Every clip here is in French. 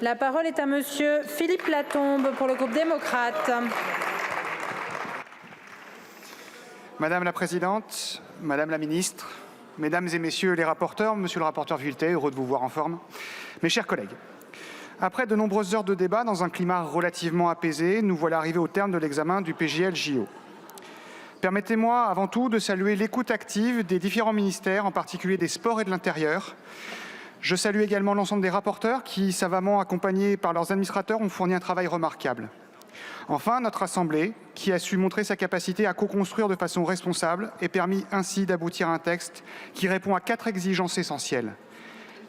La parole est à monsieur Philippe Latombe pour le groupe démocrate. Madame la présidente, madame la ministre, mesdames et messieurs les rapporteurs, monsieur le rapporteur Vuilletet, heureux de vous voir en forme, mes chers collègues. Après de nombreuses heures de débat dans un climat relativement apaisé, nous voilà arrivés au terme de l'examen du PJL-JO. Permettez-moi avant tout de saluer l'écoute active des différents ministères, en particulier des Sports et de l'Intérieur. Je salue également l'ensemble des rapporteurs qui, savamment accompagnés par leurs administrateurs, ont fourni un travail remarquable. Enfin, notre Assemblée, qui a su montrer sa capacité à co-construire de façon responsable et permis ainsi d'aboutir à un texte qui répond à 4 exigences essentielles.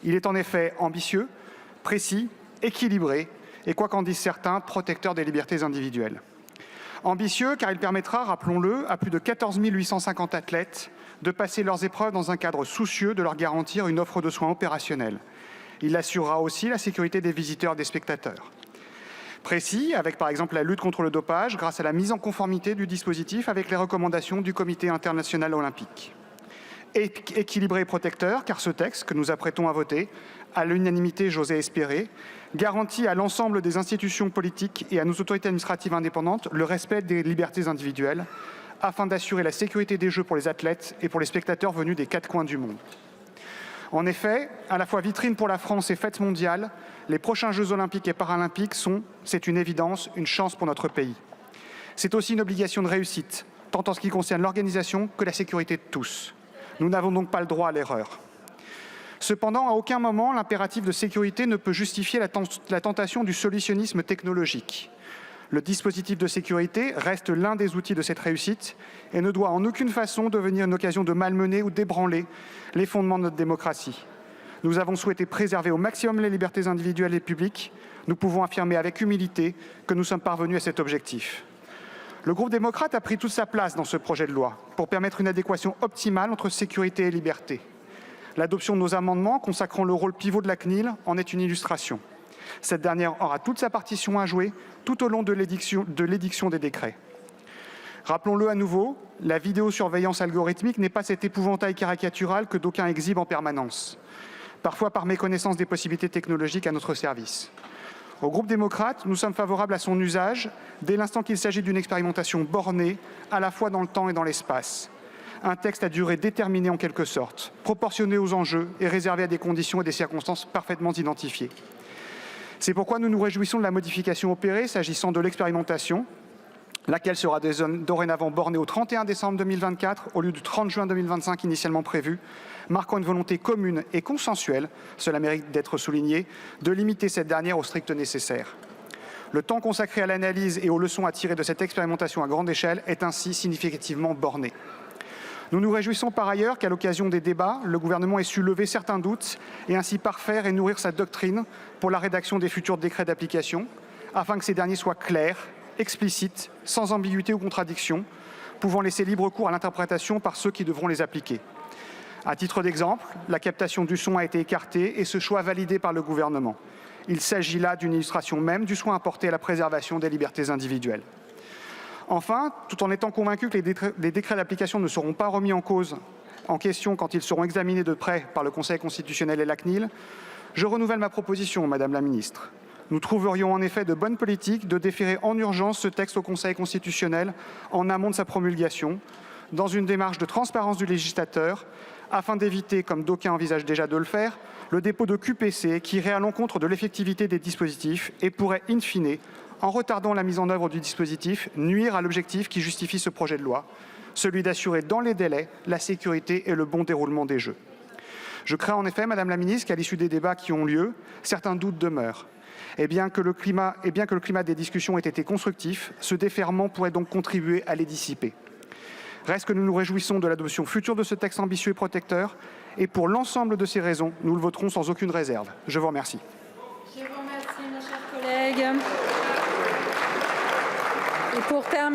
Il est en effet ambitieux, précis, équilibré et, quoi qu'en disent certains, protecteur des libertés individuelles. Ambitieux car il permettra, rappelons-le, à plus de 14 850 athlètes de passer leurs épreuves dans un cadre soucieux de leur garantir une offre de soins opérationnelle. Il assurera aussi la sécurité des visiteurs et des spectateurs. Précis, avec par exemple la lutte contre le dopage, grâce à la mise en conformité du dispositif avec les recommandations du Comité international olympique. Équilibré et protecteur, car ce texte que nous apprêtons à voter, à l'unanimité j'osais espérer, garantit à l'ensemble des institutions politiques et à nos autorités administratives indépendantes le respect des libertés individuelles, afin d'assurer la sécurité des Jeux pour les athlètes et pour les spectateurs venus des 4 coins du monde. En effet, à la fois vitrine pour la France et fête mondiale, les prochains Jeux olympiques et paralympiques sont, c'est une évidence, une chance pour notre pays. C'est aussi une obligation de réussite, tant en ce qui concerne l'organisation que la sécurité de tous. Nous n'avons donc pas le droit à l'erreur. Cependant, à aucun moment, l'impératif de sécurité ne peut justifier la tentation du solutionnisme technologique. Le dispositif de sécurité reste l'un des outils de cette réussite et ne doit en aucune façon devenir une occasion de malmener ou d'ébranler les fondements de notre démocratie. Nous avons souhaité préserver au maximum les libertés individuelles et publiques. Nous pouvons affirmer avec humilité que nous sommes parvenus à cet objectif. Le groupe démocrate a pris toute sa place dans ce projet de loi pour permettre une adéquation optimale entre sécurité et liberté. L'adoption de nos amendements consacrant le rôle pivot de la CNIL en est une illustration. Cette dernière aura toute sa partition à jouer tout au long de l'édiction des décrets. Rappelons-le à nouveau, la vidéosurveillance algorithmique n'est pas cet épouvantail caricatural que d'aucuns exhibent en permanence, parfois par méconnaissance des possibilités technologiques à notre service. Au groupe démocrate, nous sommes favorables à son usage dès l'instant qu'il s'agit d'une expérimentation bornée, à la fois dans le temps et dans l'espace. Un texte à durée déterminée en quelque sorte, proportionné aux enjeux et réservé à des conditions et des circonstances parfaitement identifiées. C'est pourquoi nous nous réjouissons de la modification opérée s'agissant de l'expérimentation, laquelle sera dorénavant bornée au 31 décembre 2024 au lieu du 30 juin 2025 initialement prévu, marquant une volonté commune et consensuelle, cela mérite d'être souligné, de limiter cette dernière au strict nécessaire. Le temps consacré à l'analyse et aux leçons à tirer de cette expérimentation à grande échelle est ainsi significativement borné. Nous nous réjouissons par ailleurs qu'à l'occasion des débats, le gouvernement ait su lever certains doutes et ainsi parfaire et nourrir sa doctrine pour la rédaction des futurs décrets d'application, afin que ces derniers soient clairs, explicites, sans ambiguïté ou contradiction, pouvant laisser libre cours à l'interprétation par ceux qui devront les appliquer. À titre d'exemple, la captation du son a été écartée et ce choix validé par le gouvernement. Il s'agit là d'une illustration même du soin apporté à la préservation des libertés individuelles. Enfin, tout en étant convaincu que les décrets d'application ne seront pas remis en question quand ils seront examinés de près par le Conseil constitutionnel et la CNIL, je renouvelle ma proposition, Madame la Ministre. Nous trouverions en effet de bonne politique de déférer en urgence ce texte au Conseil constitutionnel en amont de sa promulgation, dans une démarche de transparence du législateur, afin d'éviter, comme d'aucuns envisagent déjà de le faire, le dépôt de QPC qui irait à l'encontre de l'effectivité des dispositifs et pourrait, in fine, en retardant la mise en œuvre du dispositif, nuire à l'objectif qui justifie ce projet de loi, celui d'assurer dans les délais la sécurité et le bon déroulement des Jeux. Je crains en effet, Madame la Ministre, qu'à l'issue des débats qui ont lieu, certains doutes demeurent. Et bien que le climat des discussions ait été constructif, ce déferrement pourrait donc contribuer à les dissiper. Reste que nous nous réjouissons de l'adoption future de ce texte ambitieux et protecteur, et pour l'ensemble de ces raisons, nous le voterons sans aucune réserve. Je vous remercie. Je vous remercie, mes chers collègues. Et pour terminer,